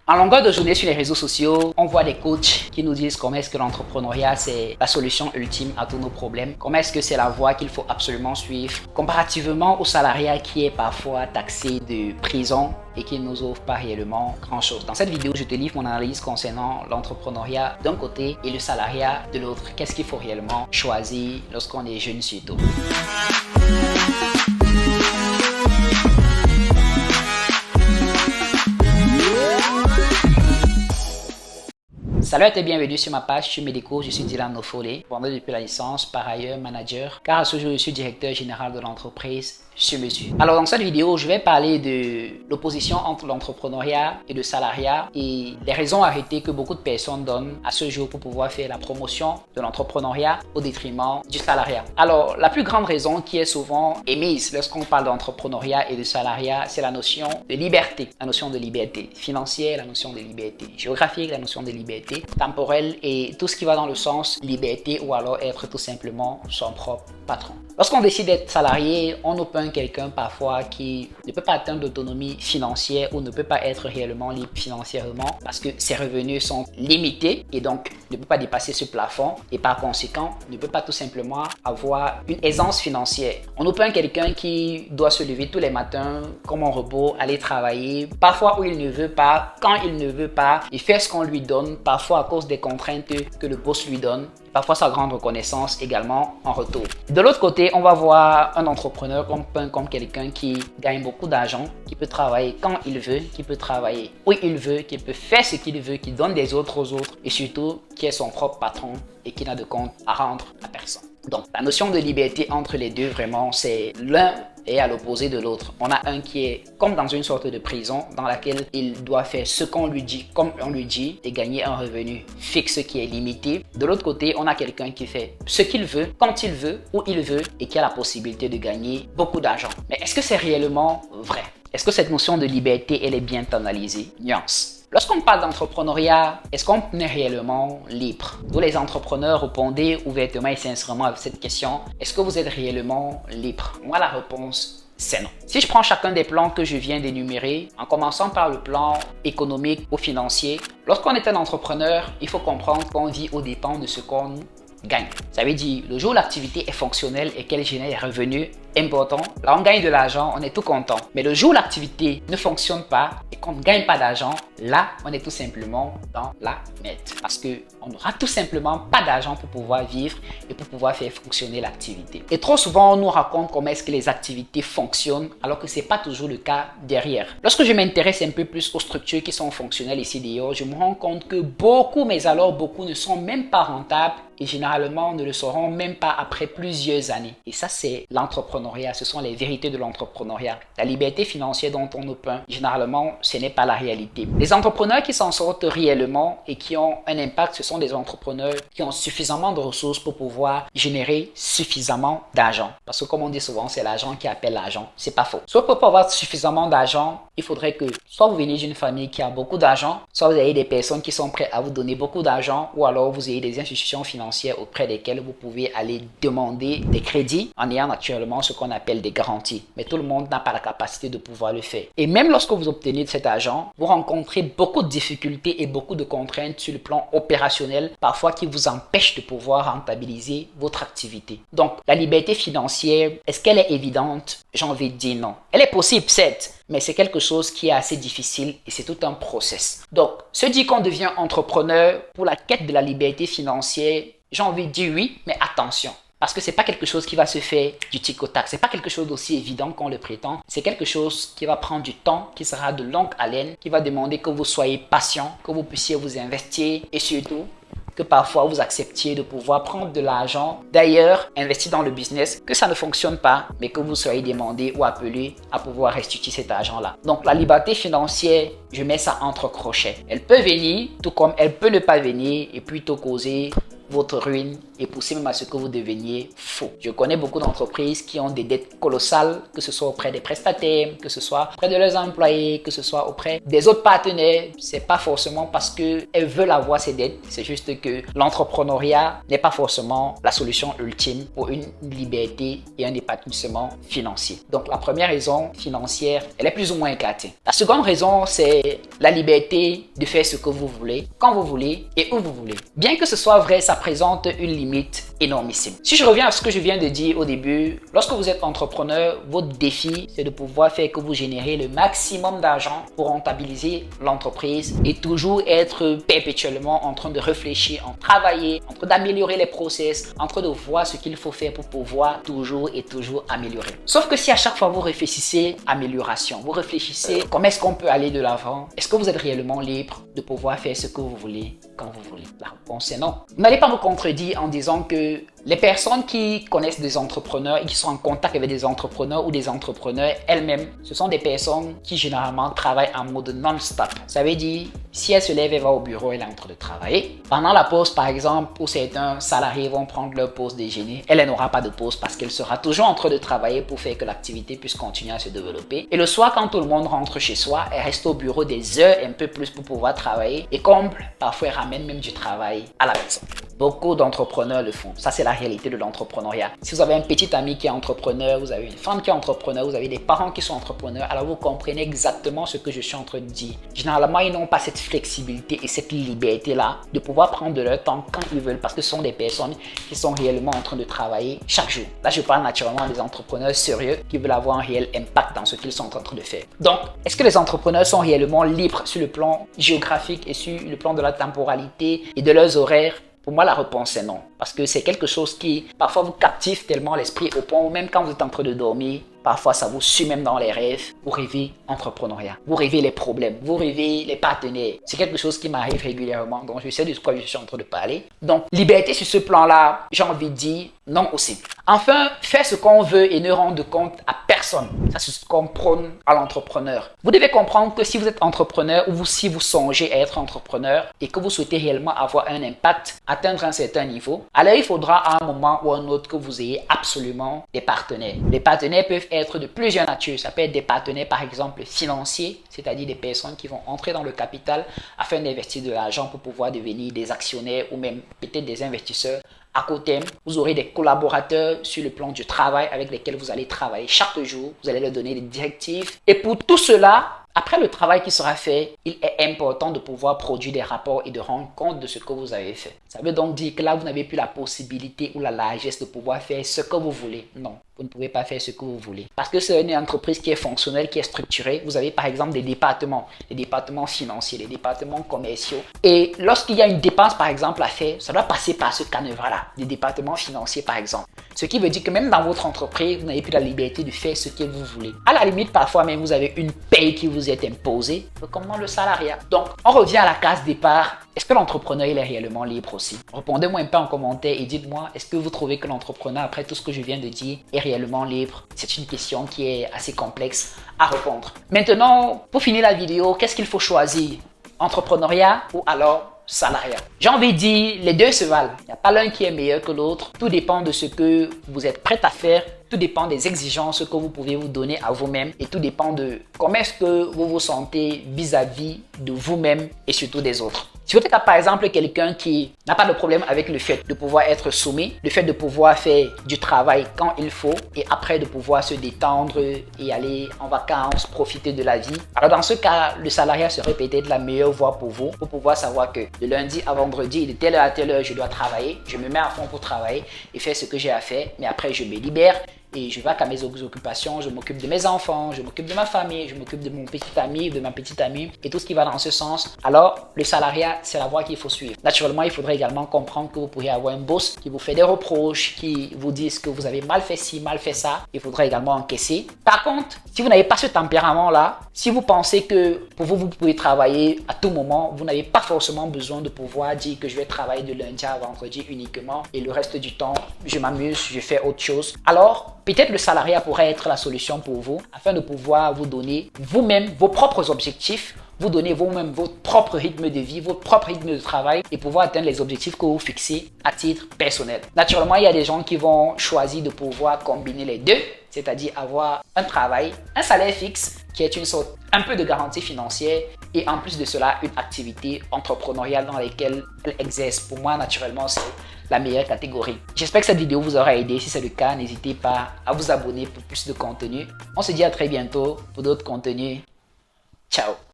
En longueur de journée sur les réseaux sociaux, on voit des coachs qui nous disent comment est-ce que l'entrepreneuriat c'est la solution ultime à tous nos problèmes, comment est-ce que c'est la voie qu'il faut absolument suivre, comparativement au salariat qui est parfois taxé de prison et qui ne nous offre pas réellement grand-chose. Dans cette vidéo, je te livre mon analyse concernant l'entrepreneuriat d'un côté et le salariat de l'autre. Qu'est-ce qu'il faut réellement choisir lorsqu'on est jeune surtout. Salut à tous et bienvenue sur ma page sur Medico, je suis Dylan Nofole, vendeur depuis la licence, par ailleurs manager, car à ce jour je suis directeur général de l'entreprise sur mesure. Alors dans cette vidéo, je vais parler de l'opposition entre l'entrepreneuriat et le salariat et les raisons arrêtées que beaucoup de personnes donnent à ce jour pour pouvoir faire la promotion de l'entrepreneuriat au détriment du salariat. Alors la plus grande raison qui est souvent émise lorsqu'on parle d'entrepreneuriat et de salariat, c'est la notion de liberté. La notion de liberté financière, la notion de liberté géographique, la notion de liberté temporelle et tout ce qui va dans le sens liberté ou alors être tout simplement son propre patron. Lorsqu'on décide d'être salarié, on nous peint quelqu'un parfois qui ne peut pas atteindre l'autonomie financière ou ne peut pas être réellement libre financièrement parce que ses revenus sont limités et donc ne peut pas dépasser ce plafond et par conséquent ne peut pas tout simplement avoir une aisance financière. On nous peint quelqu'un qui doit se lever tous les matins comme un robot, aller travailler, parfois où il ne veut pas, quand il ne veut pas, il fait ce qu'on lui donne, parfois à cause des contraintes que le boss lui donne. Parfois sa grande reconnaissance également en retour. De l'autre côté, on va voir un entrepreneur comme quelqu'un qui gagne beaucoup d'argent, qui peut travailler quand il veut, qui peut travailler où il veut, qui peut faire ce qu'il veut, qui donne des autres aux autres et surtout qui est son propre patron et qui n'a de compte à rendre à personne. Donc la notion de liberté entre les deux vraiment c'est l'un et à l'opposé de l'autre. On a un qui est comme dans une sorte de prison dans laquelle il doit faire ce qu'on lui dit, comme on lui dit et gagner un revenu fixe qui est limité. De l'autre côté, on a quelqu'un qui fait ce qu'il veut, quand il veut, où il veut et qui a la possibilité de gagner beaucoup d'argent. Mais est-ce que c'est réellement vrai? Est-ce que cette notion de liberté, elle est bien analysée? Nuance. Lorsqu'on parle d'entrepreneuriat, est-ce qu'on est réellement libre? Vous les entrepreneurs, répondez ouvertement et sincèrement à cette question. Est-ce que vous êtes réellement libre? Moi, la réponse, c'est non. Si je prends chacun des plans que je viens d'énumérer, en commençant par le plan économique ou financier, lorsqu'on est un entrepreneur, il faut comprendre qu'on vit aux dépens de ce qu'on gagne. Ça veut dire, le jour où l'activité est fonctionnelle et qu'elle génère des revenus importants, là on gagne de l'argent, on est tout content. Mais le jour où l'activité ne fonctionne pas et qu'on ne gagne pas d'argent, là on est tout simplement dans la merde. Parce qu'on n'aura tout simplement pas d'argent pour pouvoir vivre et pour pouvoir faire fonctionner l'activité. Et trop souvent on nous raconte comment est-ce que les activités fonctionnent alors que ce n'est pas toujours le cas derrière. Lorsque je m'intéresse un peu plus aux structures qui sont fonctionnelles ici dehors, je me rends compte que beaucoup, mais alors beaucoup ne sont même pas rentables et généralement ne le seront même pas après plusieurs années. Et ça, c'est l'entrepreneuriat. Ce sont les vérités de l'entrepreneuriat. La liberté financière dont on nous peint, généralement, ce n'est pas la réalité. Les entrepreneurs qui s'en sortent réellement et qui ont un impact, ce sont des entrepreneurs qui ont suffisamment de ressources pour pouvoir générer suffisamment d'argent. Parce que comme on dit souvent, c'est l'argent qui appelle l'argent. C'est pas faux. Soit pour avoir suffisamment d'argent, il faudrait que soit vous venez d'une famille qui a beaucoup d'argent, soit vous avez des personnes qui sont prêtes à vous donner beaucoup d'argent, ou alors vous ayez des institutions financières auprès desquelles vous pouvez aller demander des crédits en ayant naturellement ce qu'on appelle des garanties. Mais tout le monde n'a pas la capacité de pouvoir le faire. Et même lorsque vous obtenez de cet argent, vous rencontrez beaucoup de difficultés et beaucoup de contraintes sur le plan opérationnel, parfois qui vous empêchent de pouvoir rentabiliser votre activité. Donc, la liberté financière, est-ce qu'elle est évidente? J'ai envie de dire non. Elle est possible, certes, mais c'est quelque chose qui est assez difficile et c'est tout un process. Donc, se dire qu'on devient entrepreneur pour la quête de la liberté financière, j'ai envie de dire oui, mais attention. Parce que c'est pas quelque chose qui va se faire du tic au tac. C'est pas quelque chose d'aussi évident qu'on le prétend. C'est quelque chose qui va prendre du temps, qui sera de longue haleine, qui va demander que vous soyez patient, que vous puissiez vous investir et surtout que parfois vous acceptiez de pouvoir prendre de l'argent, d'ailleurs investir dans le business, que ça ne fonctionne pas, mais que vous soyez demandé ou appelé à pouvoir restituer cet argent-là. Donc la liberté financière, je mets ça entre crochets. Elle peut venir, tout comme elle peut ne pas venir et plutôt causer votre ruine et pousser même à ce que vous deveniez fou. Je connais beaucoup d'entreprises qui ont des dettes colossales, que ce soit auprès des prestataires, que ce soit auprès de leurs employés, que ce soit auprès des autres partenaires. C'est pas forcément parce qu'elles veulent avoir ces dettes, c'est juste que l'entrepreneuriat n'est pas forcément la solution ultime pour une liberté et un épanouissement financier. Donc la première raison financière, elle est plus ou moins éclatée. La seconde raison, c'est la liberté de faire ce que vous voulez, quand vous voulez et où vous voulez. Bien que ce soit vrai, ça présente une limite énormissime. Si je reviens à ce que je viens de dire au début, lorsque vous êtes entrepreneur, votre défi, c'est de pouvoir faire que vous générez le maximum d'argent pour rentabiliser l'entreprise et toujours être perpétuellement en train de réfléchir, en travailler, en train d'améliorer les process, en train de voir ce qu'il faut faire pour pouvoir toujours et toujours améliorer. Sauf que si à chaque fois vous réfléchissez amélioration, vous réfléchissez comment est-ce qu'on peut aller de l'avant, est-ce que vous êtes réellement libre de pouvoir faire ce que vous voulez quand vous voulez? La réponse est non. Vous n'allez pas vous contredire en disant que les personnes qui connaissent des entrepreneurs et qui sont en contact avec des entrepreneurs ou des entrepreneurs elles-mêmes, ce sont des personnes qui généralement travaillent en mode non-stop. Ça veut dire, si elle se lève, elle va au bureau, elle est en train de travailler. Pendant la pause, par exemple, où certains salariés vont prendre leur pause déjeuner, elle n'aura pas de pause parce qu'elle sera toujours en train de travailler pour faire que l'activité puisse continuer à se développer. Et le soir, quand tout le monde rentre chez soi, elle reste au bureau des heures, un peu plus pour pouvoir travailler et comble, parfois elle ramène même du travail à la maison. Beaucoup d'entrepreneurs le font. Ça, c'est la réalité de l'entrepreneuriat. Si vous avez un petit ami qui est entrepreneur, vous avez une femme qui est entrepreneur, vous avez des parents qui sont entrepreneurs, alors vous comprenez exactement ce que je suis en train de dire. Généralement, ils n'ont pas cette flexibilité et cette liberté-là de pouvoir prendre de leur temps quand ils veulent parce que ce sont des personnes qui sont réellement en train de travailler chaque jour. Là, je parle naturellement des entrepreneurs sérieux qui veulent avoir un réel impact dans ce qu'ils sont en train de faire. Donc, est-ce que les entrepreneurs sont réellement libres sur le plan géographique et sur le plan de la temporalité et de leurs horaires? Pour moi, la réponse est non. Parce que c'est quelque chose qui, parfois, vous captive tellement l'esprit au point où même quand vous êtes en train de dormir, parfois, ça vous suit même dans les rêves. Vous rêvez entrepreneuriat. Vous rêvez les problèmes. Vous rêvez les partenaires. C'est quelque chose qui m'arrive régulièrement. Donc, je sais de quoi je suis en train de parler. Donc, liberté sur ce plan-là, j'ai envie de dire non aussi. Enfin, faire ce qu'on veut et ne rendre compte à personne. Ça, c'est ce qu'on prône à l'entrepreneur. Vous devez comprendre que si vous êtes entrepreneur ou si vous songez à être entrepreneur et que vous souhaitez réellement avoir un impact, atteindre un certain niveau, alors il faudra à un moment ou à un autre que vous ayez absolument des partenaires. Les partenaires peuvent être de plusieurs natures. Ça peut être des partenaires par exemple financiers, c'est-à-dire des personnes qui vont entrer dans le capital afin d'investir de l'argent pour pouvoir devenir des actionnaires ou même peut-être des investisseurs à court terme. Vous aurez des collaborateurs sur le plan du travail avec lesquels vous allez travailler chaque jour. Vous allez leur donner des directives. Et pour tout cela, après le travail qui sera fait, il est important de pouvoir produire des rapports et de rendre compte de ce que vous avez fait. Ça veut donc dire que là, vous n'avez plus la possibilité ou la largesse de pouvoir faire ce que vous voulez. Non, vous ne pouvez pas faire ce que vous voulez. Parce que c'est une entreprise qui est fonctionnelle, qui est structurée. Vous avez par exemple des départements financiers, des départements commerciaux. Et lorsqu'il y a une dépense par exemple à faire, ça doit passer par ce canevas-là, des départements financiers par exemple. Ce qui veut dire que même dans votre entreprise, vous n'avez plus la liberté de faire ce que vous voulez. À la limite, parfois même, vous avez une paye qui vous est imposée, comme le salariat. Donc, on revient à la case départ. Est-ce que l'entrepreneur, il est réellement libre aussi? Répondez-moi un peu en commentaire et dites-moi, est-ce que vous trouvez que l'entrepreneur, après tout ce que je viens de dire, est réellement libre? C'est une question qui est assez complexe à répondre. Maintenant, pour finir la vidéo, qu'est-ce qu'il faut choisir? Entrepreneuriat ou alors salariat? J'ai envie de dire, les deux se valent. Il n'y a pas l'un qui est meilleur que l'autre. Tout dépend de ce que vous êtes prêt à faire. Tout dépend des exigences que vous pouvez vous donner à vous-même. Et tout dépend de comment est-ce que vous vous sentez vis-à-vis de vous-même et surtout des autres. Si vous êtes par exemple quelqu'un qui n'a pas de problème avec le fait de pouvoir être soumis, le fait de pouvoir faire du travail quand il faut et après de pouvoir se détendre et aller en vacances, profiter de la vie, alors dans ce cas, le salariat serait peut-être la meilleure voie pour vous, pour pouvoir savoir que de lundi à vendredi, de telle heure à telle heure, je dois travailler, je me mets à fond pour travailler et faire ce que j'ai à faire, mais après je me libère. Et je vais à mes occupations, je m'occupe de mes enfants, je m'occupe de ma famille, je m'occupe de mon petit ami, de ma petite amie et tout ce qui va dans ce sens. Alors, le salariat, c'est la voie qu'il faut suivre. Naturellement, il faudrait également comprendre que vous pourriez avoir un boss qui vous fait des reproches, qui vous disent que vous avez mal fait ci, mal fait ça. Il faudrait également encaisser. Par contre, si vous n'avez pas ce tempérament-là, si vous pensez que pour vous, vous pouvez travailler à tout moment, vous n'avez pas forcément besoin de pouvoir dire que je vais travailler de lundi à vendredi uniquement et le reste du temps, je m'amuse, je fais autre chose. Alors, peut-être le salariat pourrait être la solution pour vous afin de pouvoir vous donner vous-même vos propres objectifs, vous donner vous-même votre propre rythme de vie, votre propre rythme de travail et pouvoir atteindre les objectifs que vous fixez à titre personnel. Naturellement, il y a des gens qui vont choisir de pouvoir combiner les deux, c'est-à-dire avoir un travail, un salaire fixe qui est une sorte un peu de garantie financière et en plus de cela, une activité entrepreneuriale dans laquelle elle exerce. Pour moi, naturellement, c'est la meilleure catégorie. J'espère que cette vidéo vous aura aidé. Si c'est le cas, n'hésitez pas à vous abonner pour plus de contenu. On se dit à très bientôt pour d'autres contenus. Ciao!